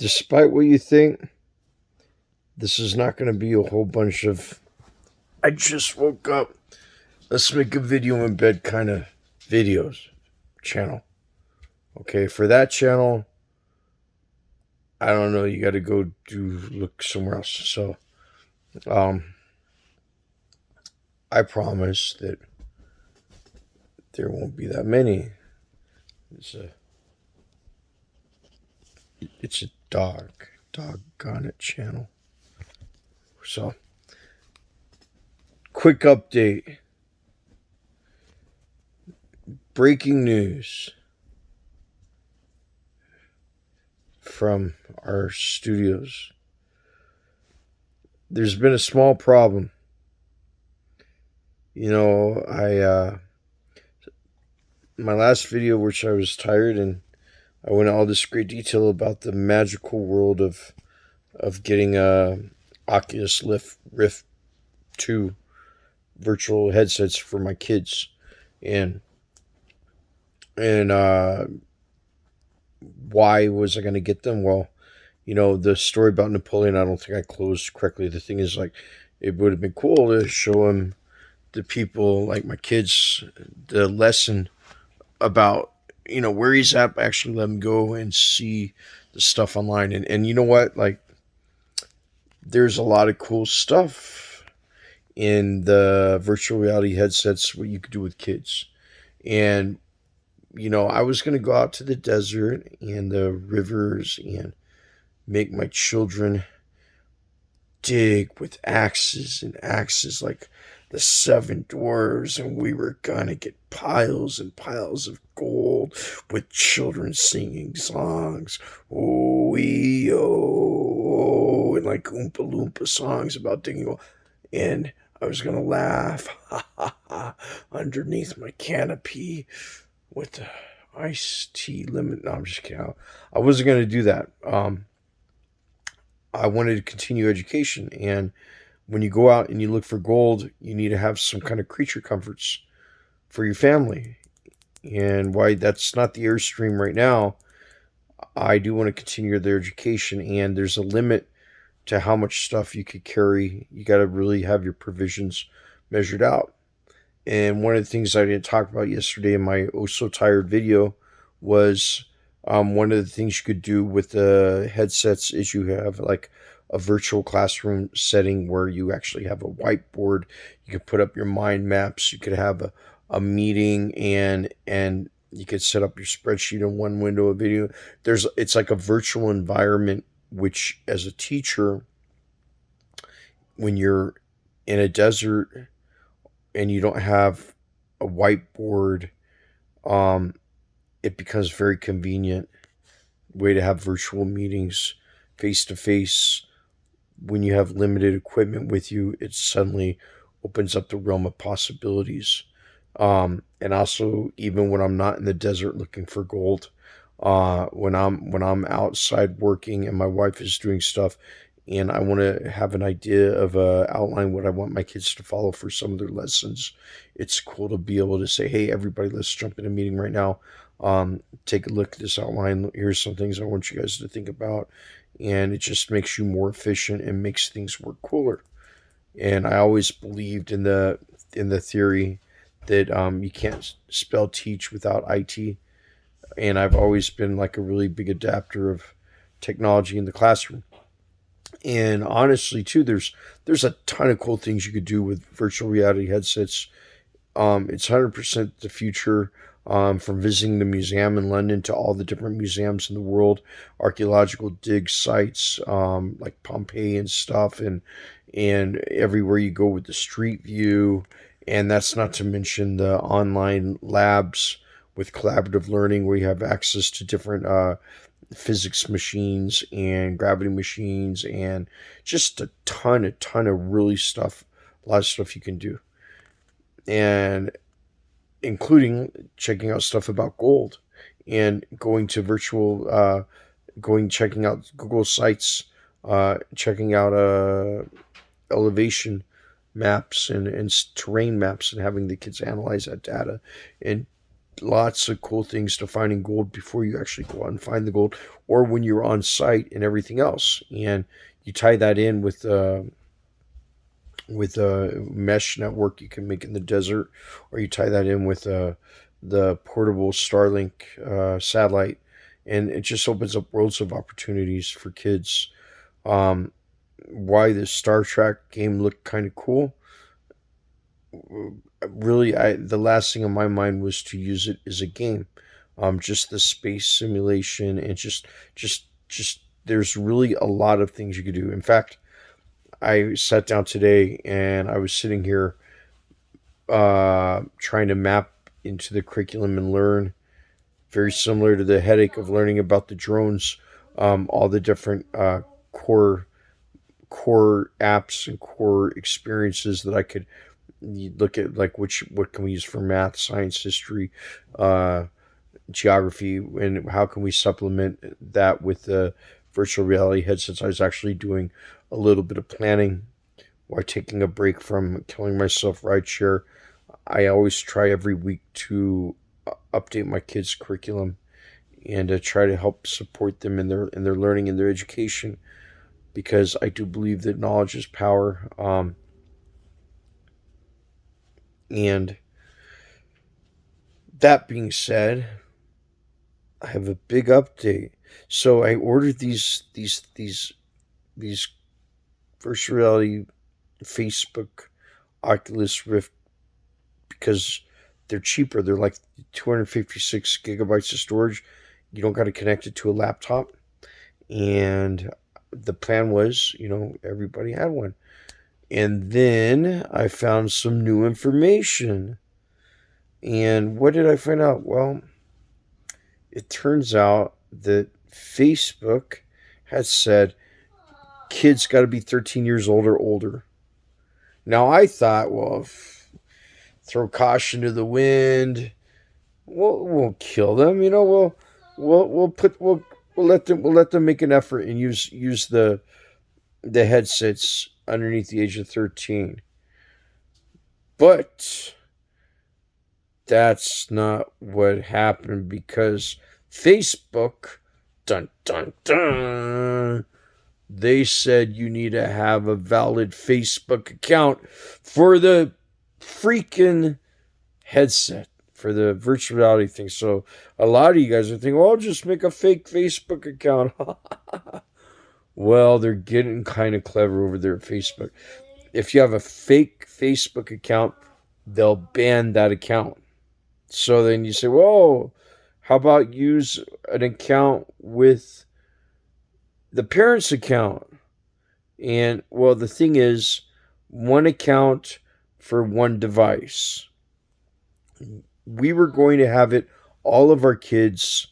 despite what you think, this is not going to be a whole bunch of I just woke up, let's make a video in bed kind of videos channel. Okay, for that channel, I don't know, you got to go look somewhere else. So, I promise that there won't be that many. It's a doggone it channel. So, quick update. Breaking news from our studios. There's been a small problem. You know, my last video, which I was tired, and I went into all this great detail about the magical world of getting Oculus Rift 2 virtual headsets for my kids, and why was I going to get them? Well, you know, the story about Napoleon, I don't think I closed correctly. The thing is, like, it would have been cool to show him, the people, like my kids, the lesson about, you know, where he's at, actually let him go and see the stuff online. And you know what? Like, there's a lot of cool stuff in the virtual reality headsets, what you could do with kids. And, you know, I was going to go out to the desert and the rivers and make my children dig with axes like the seven dwarves, and we were gonna get piles and piles of gold with children singing songs, oh, and like Oompa Loompa songs about digging gold. And I was gonna laugh underneath my canopy with the iced tea lemon. No, I'm just kidding. I wasn't gonna do that. I wanted to continue education, and when you go out and you look for gold, you need to have some kind of creature comforts for your family. And why that's not the Airstream right now, I do want to continue their education, and there's a limit to how much stuff you could carry. You got to really have your provisions measured out. And one of the things I didn't talk about yesterday in my Oh So Tired video was one of the things you could do with the headsets is you have like a virtual classroom setting where you actually have a whiteboard. You could put up your mind maps. You could have a meeting, and you could set up your spreadsheet in one window of video. It's like a virtual environment, which as a teacher, when you're in a desert and you don't have a whiteboard, it becomes very convenient way to have virtual meetings face to face. When you have limited equipment with you, it suddenly opens up the realm of possibilities. And also, even when I'm not in the desert looking for gold, when I'm outside working and my wife is doing stuff, and I want to have an idea of outline what I want my kids to follow for some of their lessons, it's cool to be able to say, hey, everybody, let's jump in a meeting right now. Take a look at this outline. Here's some things I want you guys to think about. And it just makes you more efficient and makes things work cooler. And I always believed in the theory that you can't spell teach without IT. And I've always been like a really big adapter of technology in the classroom. And honestly, too, there's a ton of cool things you could do with virtual reality headsets. It's 100% the future. From visiting the museum in London to all the different museums in the world, archaeological dig sites like Pompeii and stuff, and everywhere you go with the street view. And that's not to mention the online labs with collaborative learning, where you have access to different physics machines and gravity machines, and just a ton of really stuff, a lot of stuff you can do. And including checking out stuff about gold and going to checking out Google sites, checking out elevation maps and terrain maps, and having the kids analyze that data and lots of cool things to finding gold before you actually go out and find the gold, or when you're on site and everything else. And you tie that in with a mesh network you can make in the desert, or you tie that in with the portable Starlink satellite, and it just opens up worlds of opportunities for kids. Um, why the Star Trek game looked kind of cool. Really, I the last thing on my mind was to use it as a game. Just the space simulation and just there's really a lot of things you could do. In fact, I sat down today and I was sitting here trying to map into the curriculum and learn, very similar to the headache of learning about the drones, all the different core apps and core experiences that I could look at, like what can we use for math, science, history, uh, geography, and how can we supplement that with the virtual reality headsets. I was actually doing a little bit of planning while taking a break from killing myself rideshare. I always try every week to update my kids' curriculum and to try to help support them in their learning and their education, because I do believe that knowledge is power. And that being said, I have a big update. So I ordered these virtual reality Facebook Oculus Rift because they're cheaper. They're like 256 gigabytes of storage. You don't got to connect it to a laptop. And the plan was, everybody had one. And then I found some new information. And what did I find out? Well, it turns out that Facebook has said kids got to be 13 years old or older. Now I thought, well, throw caution to the wind. We'll kill them. We'll let them make an effort and use the headsets underneath the age of 13. But that's not what happened, because Facebook, dun dun dun, they said you need to have a valid Facebook account for the freaking headset, for the virtual reality thing. So a lot of you guys are thinking, well, I'll just make a fake Facebook account. Well, they're getting kind of clever over there at Facebook. If you have a fake Facebook account, they'll ban that account. So then you say, whoa, how about use an account with the parent's account? And, well, the thing is, one account for one device. We were going to have it, all of our kids,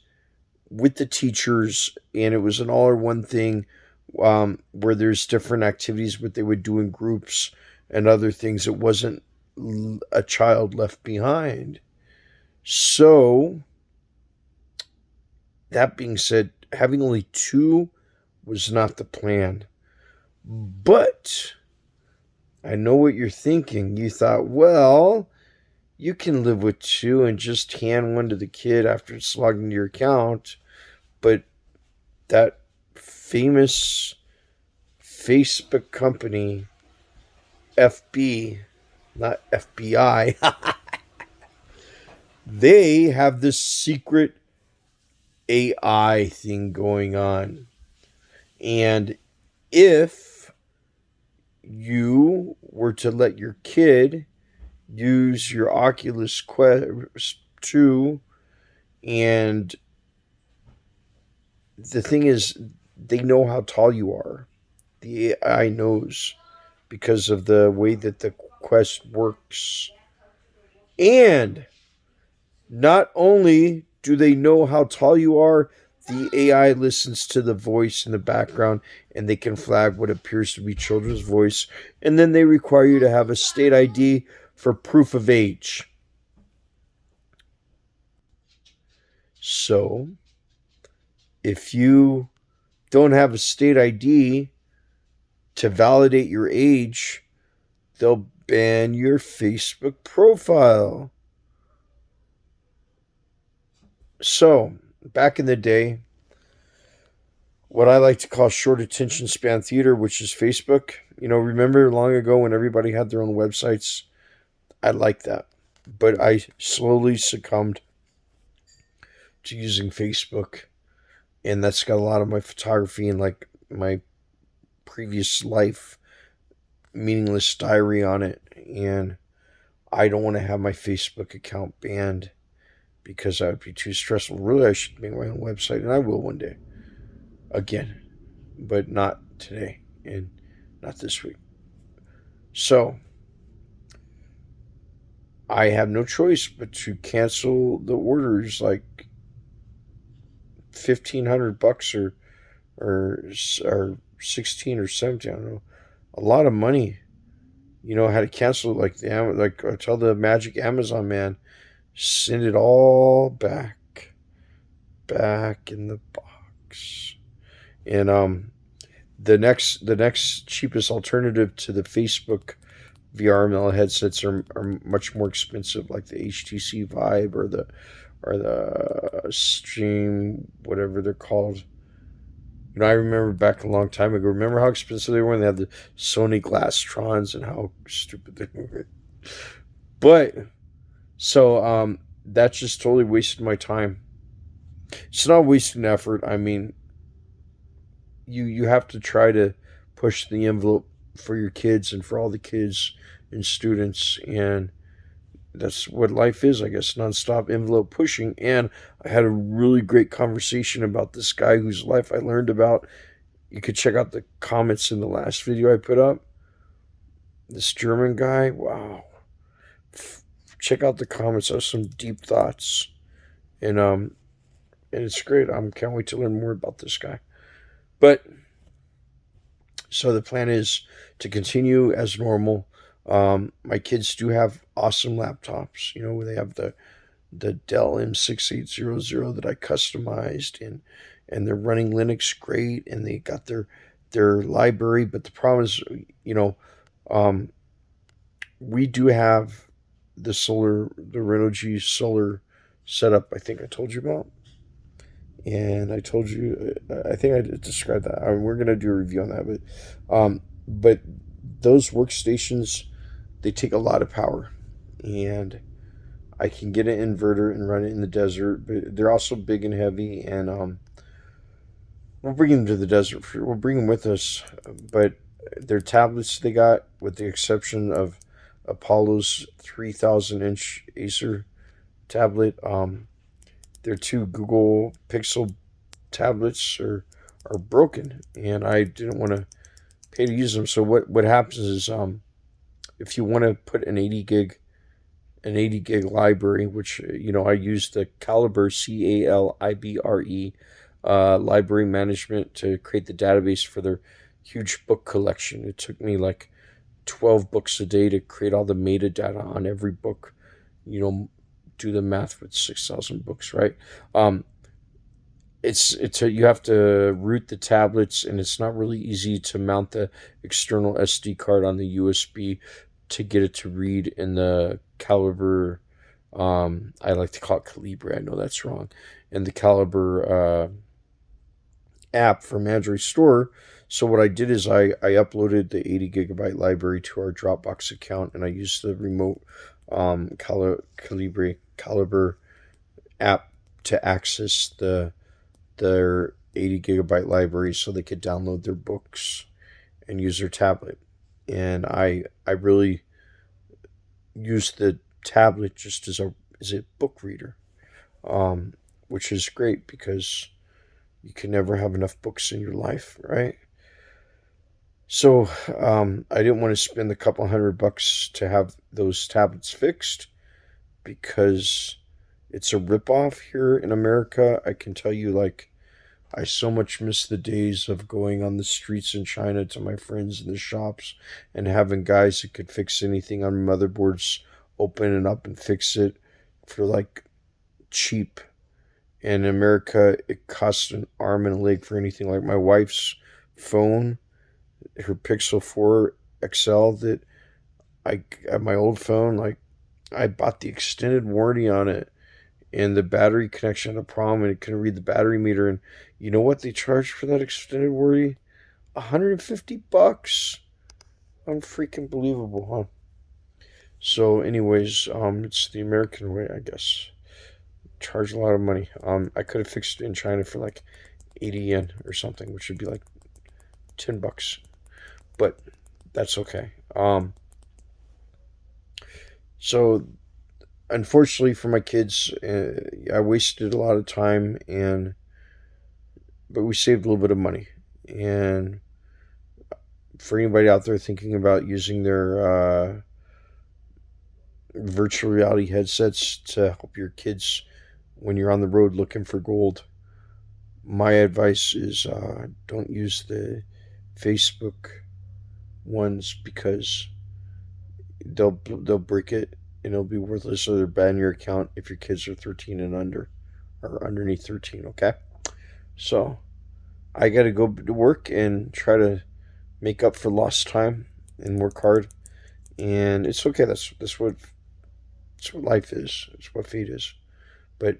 with the teachers, and it was an all or one thing, where there's different activities, what they would do in groups and other things. It wasn't a child left behind. So, that being said, having only two was not the plan. But I know what you're thinking. You thought, well, you can live with two and just hand one to the kid after it's logged into your account. But that famous Facebook company, FB, not FBI, they have this secret AI thing going on. And if you were to let your kid use your Oculus Quest 2, and the thing is, they know how tall you are. The AI knows because of the way that the Quest works. And not only do they know how tall you are, the AI listens to the voice in the background, and they can flag what appears to be children's voice. And then they require you to have a state ID for proof of age. So, if you don't have a state ID to validate your age, they'll ban your Facebook profile. So, back in the day, what I like to call short attention span theater, which is Facebook. Remember long ago when everybody had their own websites? I like that. But I slowly succumbed to using Facebook. And that's got a lot of my photography and like my previous life meaningless diary on it. And I don't want to have my Facebook account banned because that would be too stressful. Really, I should make my own website, and I will one day. Again, but not today and not this week. So, I have no choice but to cancel the orders like $1,500 or 16 or 17. I don't know. A lot of money. I had to cancel like I tell the magic Amazon man, send it all back in the box. And the next cheapest alternative to the Facebook VR headsets are much more expensive, like the HTC Vive or the Stream, whatever they're called. I remember back a long time ago. Remember how expensive they were when they had the Sony Glasstrons and how stupid they were. But that just totally wasted my time. It's not wasting effort. I mean, you have to try to push the envelope for your kids and for all the kids and students, and that's what life is, I guess, nonstop envelope pushing. And I had a really great conversation about this guy whose life I learned about. You could check out the comments in the last video I put up. This German guy, wow. Check out the comments. I have some deep thoughts, and it's great. I can't wait to learn more about this guy. But so the plan is to continue as normal. My kids do have awesome laptops. They have the Dell M6800 that I customized, and they're running Linux great, and they got their library. But the problem is, um, we do have the Renogy solar setup. I think I told you about. And I told you, I think I described that. We're gonna do a review on that, but those workstations, they take a lot of power, and I can get an inverter and run it in the desert. But they're also big and heavy, and we'll bring them to the desert. We'll bring them with us, but their tablets they got, with the exception of Apollo's 3,000-inch Acer tablet. Their two Google Pixel tablets are broken, and I didn't want to pay to use them. So what happens is, if you want to put an 80 gig library, which I use the Calibre Calibre library management to create the database for their huge book collection. It took me like 12 books a day to create all the metadata on every book. Do the math with 6,000 books, right? You have to root the tablets, and it's not really easy to mount the external SD card on the USB to get it to read in the Calibre. I like to call it Calibre. I know that's wrong. And the Calibre app from Android Store. So what I did is I uploaded the 80 gigabyte library to our Dropbox account, and I used the remote Calibre app to access their 80 gigabyte library so they could download their books and use their tablet. And I really used the tablet just as a book reader, which is great because you can never have enough books in your life, right? So I didn't want to spend a couple $100 to have those tablets fixed, because it's a ripoff here in America. I can tell you, like, I so much miss the days of going on the streets in China to my friends in the shops and having guys that could fix anything on motherboards, open it up and fix it for like cheap. In America, it costs an arm and a leg for anything. Like my wife's phone, her Pixel 4 XL that I my old phone, like I bought the extended warranty on it, and the battery connection had a problem, and it couldn't read the battery meter. And you know what they charged for that extended warranty? $150. Unfreaking believable, huh? So, anyways, it's the American way, I guess. Charge a lot of money. I could have fixed it in China for like 80 yen or something, which would be like $10, but that's okay. So unfortunately for my kids, I wasted a lot of time, but we saved a little bit of money. And for anybody out there thinking about using their virtual reality headsets to help your kids when you're on the road looking for gold, my advice is don't use the Facebook ones, because they'll break it and it'll be worthless, or they'll ban your account if your kids are 13 and under, or underneath 13. Okay, so I got to go to work and try to make up for lost time and work hard, and it's okay. That's what life is. It's what fate is. But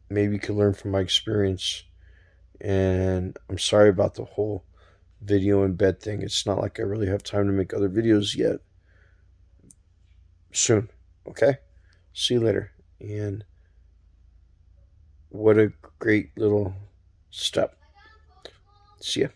maybe you can learn from my experience. And I'm sorry about the whole video in bed thing. It's not like I really have time to make other videos yet. Soon. Okay? See you later. And what a great little step. See ya.